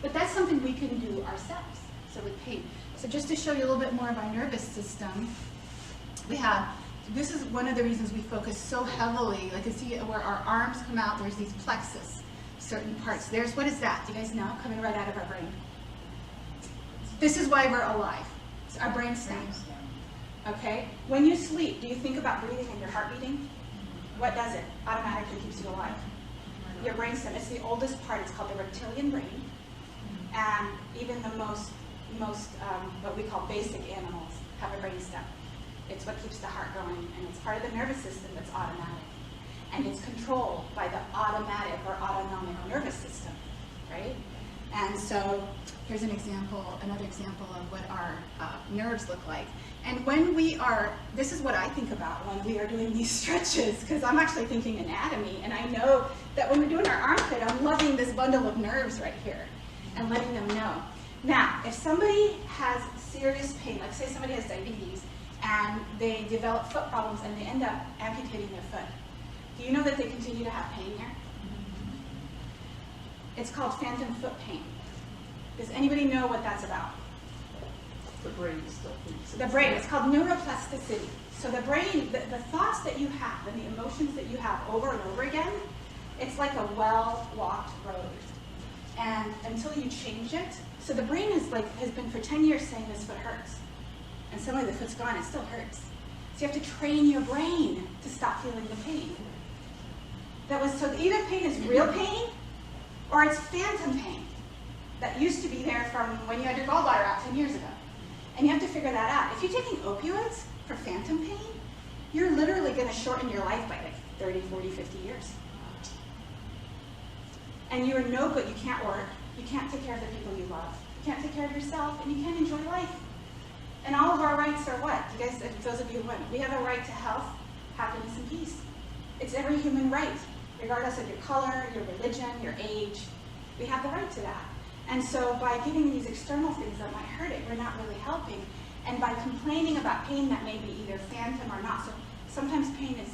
But that's something we can do ourselves, so with pain. So just to show you a little bit more of our nervous system, we have, this is one of the reasons we focus so heavily, like you see where our arms come out, there's these plexus, certain parts. There's, what is that? Do you guys know? Coming right out of our brain. This is why we're alive. It's our brain stem. Okay? When you sleep, do you think about breathing and your heart beating? What does it? Automatically keeps you alive. Your brain stem, it's the oldest part, it's called the reptilian brain. And even the most what we call basic animals have a brain stem. It's what keeps the heart going, and it's part of the nervous system that's automatic. And it's controlled by the automatic or autonomic nervous system, right? And so here's an example, another example of what our nerves look like. And when we are, this is what I think about when we are doing these stretches, because I'm actually thinking anatomy, and I know that when we're doing our armpit, I'm loving this bundle of nerves right here and letting them know. Now, if somebody has serious pain, like say somebody has diabetes, and they develop foot problems and they end up amputating their foot, do you know that they continue to have pain there? It's called phantom foot pain. Does anybody know what that's about? The brain still thinks The brain. It's called neuroplasticity. So the brain, the thoughts that you have and the emotions that you have over and over again, it's like a well-walked road. And until you change it, so the brain is like, has been for 10 years saying this foot hurts. And suddenly the foot's gone, it still hurts. So you have to train your brain to stop feeling the pain. So either pain is real pain, or it's phantom pain that used to be there from when you had your gallbladder out 10 years ago. And you have to figure that out. If you're taking opioids for phantom pain, you're literally going to shorten your life by like 30, 40, 50 years. And you are no good. You can't work. You can't take care of the people you love. You can't take care of yourself, and you can't enjoy life. And all of our rights are what? You guys, those of you who wouldn't, we have a right to health, happiness, and peace. It's every human right, regardless of your color, your religion, your age. We have the right to that. And so by giving these external things that might hurt it, we're not really helping. And by complaining about pain that may be either phantom or not, so sometimes pain is,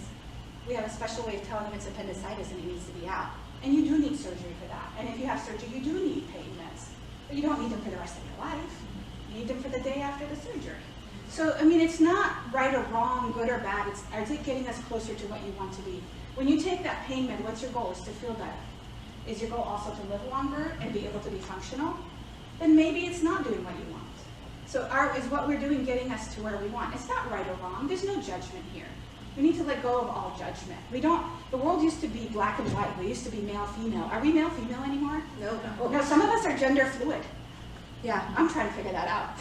we have a special way of telling them it's appendicitis and it needs to be out. And you do need surgery for that. And if you have surgery, you do need pain meds. But you don't need them for the rest of your life. You need them for the day after the surgery. So, I mean, it's not right or wrong, good or bad. It's, is it getting us closer to what you want to be? When you take that pain med, what's your goal? Is to feel better. Is your goal also to live longer and be able to be functional? Then maybe it's not doing what you want. So is what we're doing getting us to where we want? It's not right or wrong. There's no judgment here. We need to let go of all judgment. The world used to be black and white. We used to be male, female. Are we male, female anymore? No. No, some of us are gender fluid. Yeah, I'm trying to figure that out.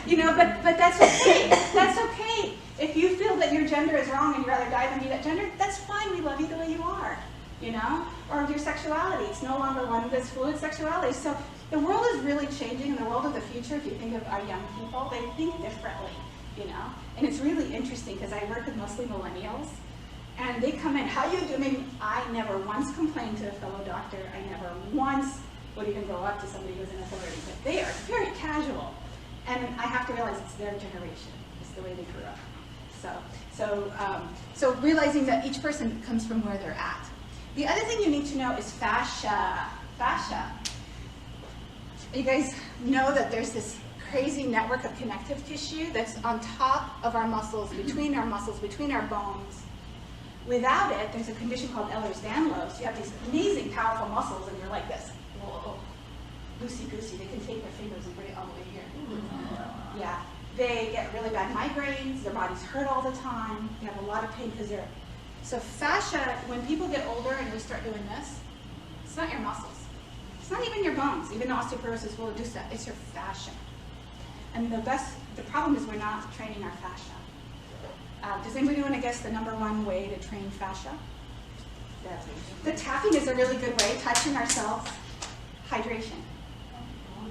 You know, but that's okay. That's okay. If you feel that your gender is wrong and you'd rather die than be that gender, that's fine. We love you the way you are. You know? Or your sexuality. It's no longer one that's fluid sexuality. So the world is really changing. In the world of the future, if you think of our young people, they think differently. You know? And it's really interesting because I work with mostly millennials. And they come in, how you do? I mean, I never once complained to a fellow doctor. I never once would even go up to somebody who's in authority. But they are very casual. And I have to realize it's their generation. It's the way they grew up. So realizing that each person comes from where they're at. The other thing you need to know is fascia. Fascia. You guys know that there's this crazy network of connective tissue that's on top of our muscles, between our bones. Without it, there's a condition called Ehlers-Danlos. You have these amazing, powerful muscles, and you're like this. Whoa, loosey-goosey. They can take their fingers and bring it all the way here. Yeah. They get really bad migraines. Their bodies hurt all the time. They have a lot of pain because they're... So fascia, when people get older and we start doing this, it's not your muscles. It's not even your bones, even though osteoporosis will do that. It's your fascia. And the problem is we're not training our fascia. Does anybody want to guess the #1 way to train fascia? The tapping is a really good way, touching ourselves. Hydration.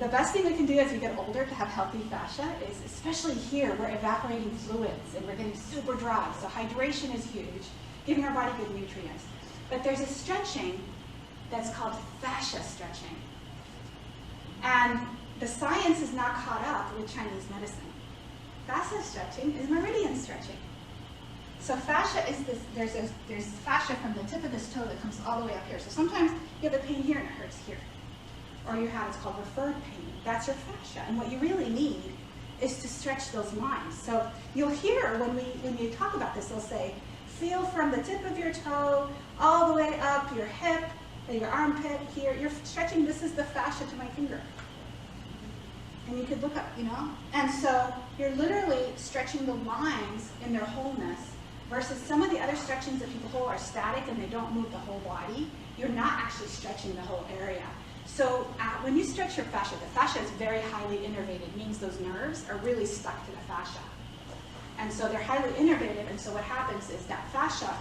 The best thing we can do as we get older to have healthy fascia is, especially here, we're evaporating fluids and we're getting super dry. So hydration is huge, giving our body good nutrients. But there's a stretching that's called fascia stretching. And the science is not caught up with Chinese medicine. Fascia stretching is meridian stretching. So fascia is this, there's fascia from the tip of this toe that comes all the way up here. So sometimes you have the pain here and it hurts here. or you have, it's called referred pain. That's your fascia. And what you really need is to stretch those lines. So you'll hear when you talk about this, they'll say, feel from the tip of your toe all the way up your hip, your armpit here. You're stretching, this is the fascia to my finger. And you could look up, you know? And so you're literally stretching the lines in their wholeness versus some of the other stretchings that people hold are static and they don't move the whole body. You're not actually stretching the whole area. So when you stretch your fascia, the fascia is very highly innervated, means those nerves are really stuck to the fascia. And so they're highly innervated, and so what happens is that fascia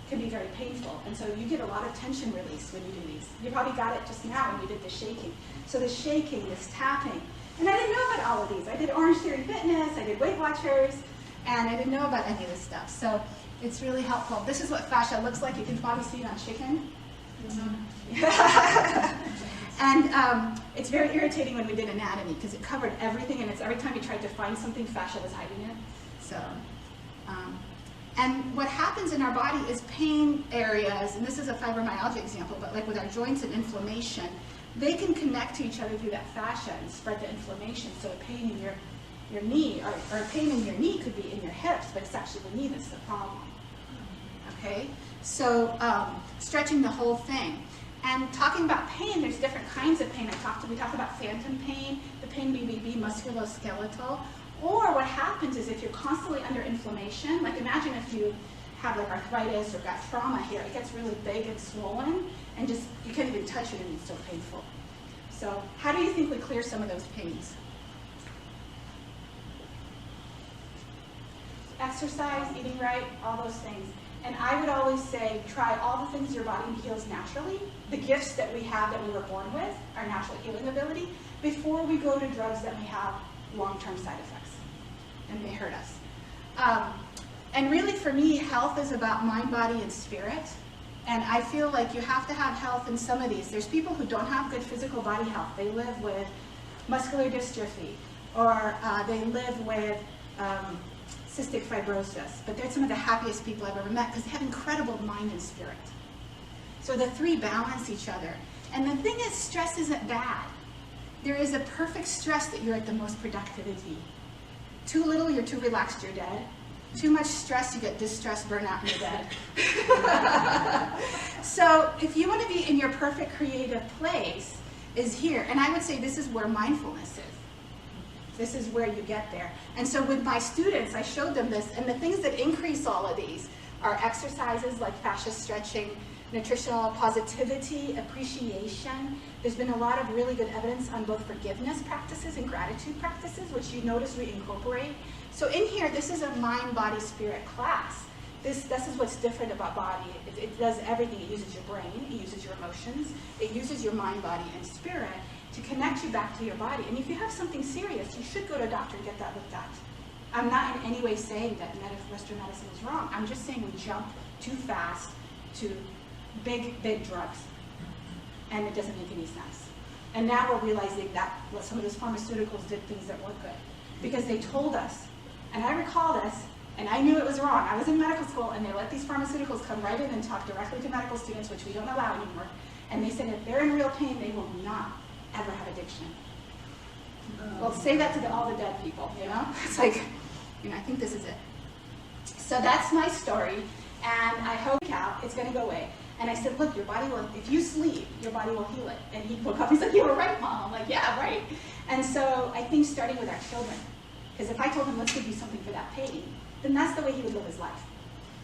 can be very painful. And so you get a lot of tension release when you do these. You probably got it just now when you did the shaking. So the shaking, this tapping. And I didn't know about all of these. I did Orange Theory Fitness, I did Weight Watchers, and I didn't know about any of this stuff. So it's really helpful. This is what fascia looks like. You can probably see it on chicken. And it's very irritating when we did anatomy because it covered everything, and it's every time you tried to find something, fascia was hiding it. So, and what happens in our body is pain areas, and this is a fibromyalgia example, but like with our joints and inflammation, they can connect to each other through that fascia and spread the inflammation. So a pain in your knee, or a pain in your knee could be in your hips, but it's actually the knee that's the problem. Okay? So stretching the whole thing. And talking about pain, there's different kinds of pain. We talked about phantom pain, the pain BBB, musculoskeletal. Or what happens is if you're constantly under inflammation, like imagine if you have like arthritis or got trauma here, it gets really big and swollen, and just you can't even touch it and it's so painful. So how do you think we clear some of those pains? Exercise, eating right, all those things. And I would always say, try all the things your body heals naturally, the gifts that we have that we were born with, our natural healing ability, before we go to drugs that may have long-term side effects and may hurt us. And really for me, health is about mind, body, and spirit. And I feel like you have to have health in some of these. There's people who don't have good physical body health. They live with muscular dystrophy, or they live with cystic fibrosis, but they're some of the happiest people I've ever met because they have incredible mind and spirit. So the three balance each other. And the thing is, stress isn't bad. There is a perfect stress that you're at the most productivity. Too little, you're too relaxed, you're dead. Too much stress, you get distress, burnout, and you're dead. So if you want to be in your perfect creative place, is here. And I would say this is where mindfulness is. This is where you get there. And so with my students, I showed them this, and the things that increase all of these are exercises like fascia stretching, nutritional positivity, appreciation. There's been a lot of really good evidence on both forgiveness practices and gratitude practices, which you notice we incorporate. So in here, this is a mind, body, spirit class. This is what's different about body. It does everything. It uses your brain, it uses your emotions, it uses your mind, body, and spirit to connect you back to your body. And if you have something serious, you should go to a doctor and get that looked at. I'm not in any way saying that Western medicine is wrong. I'm just saying we jump too fast to big drugs, and it doesn't make any sense. And now we're realizing that some of those pharmaceuticals did things that weren't good because they told us, and I recall this, and I knew it was wrong. I was in medical school, and they let these pharmaceuticals come right in and talk directly to medical students, which we don't allow anymore. And they said if they're in real pain, they will not ever have addiction. Well, say that to all the dead people, you know? It's like, you know, I think this is it. So that's my story, and I hope it's going to go away. And I said, look, your body will, if you sleep, your body will heal it. And he woke up, he's like, you were right, Mom. I'm like, yeah, right. And so I think starting with our children, because if I told him, let's give you something for that pain, then that's the way he would live his life.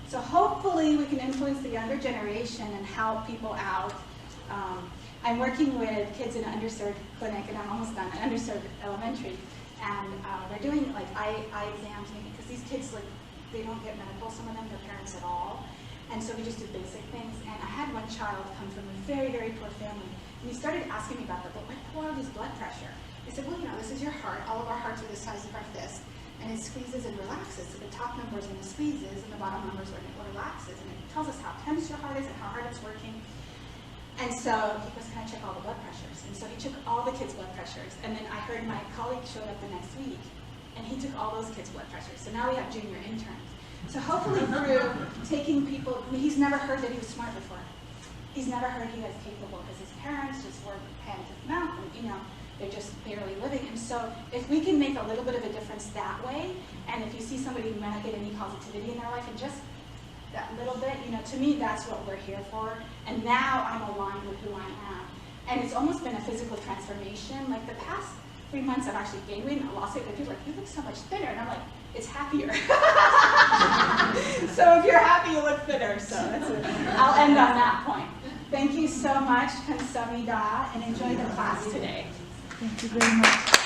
So hopefully we can influence the younger generation and help people out. I'm working with kids in an underserved clinic, and I'm almost done, an underserved elementary, and they're doing like eye exams, because these kids, like, they don't get medical, some of them, their parents at all, and so we just do basic things. And I had one child come from a very, very poor family, and he started asking me about that, but why poor is blood pressure? I said, well, you know, this is your heart, all of our hearts are the size of our fist, and it squeezes and relaxes, so the top number is when it squeezes, and the bottom number is when it relaxes, and it tells us how tense your heart is and how hard it's working. And so he goes, can I check all the blood pressures? And so he took all the kids' blood pressures. And then I heard my colleague showed up the next week, and he took all those kids' blood pressures. So now we have junior interns. So hopefully through taking people, I mean, he's never heard that he was smart before. He's never heard he was capable because his parents just were hand to mouth and they're just barely living. And so if we can make a little bit of a difference that way, and if you see somebody who might not get any positivity in their life, and just that little bit, you know, to me, that's what we're here for. And now I'm aligned with who I am. And it's almost been a physical transformation. Like the past 3 months, I've actually gained weight and I lost weight, but people are like, you look so much thinner. And I'm like, it's happier. So if you're happy, you look thinner. So that's it. I'll end on that point. Thank you so much, Kamsahamnida, and enjoy the class today. Thank you very much.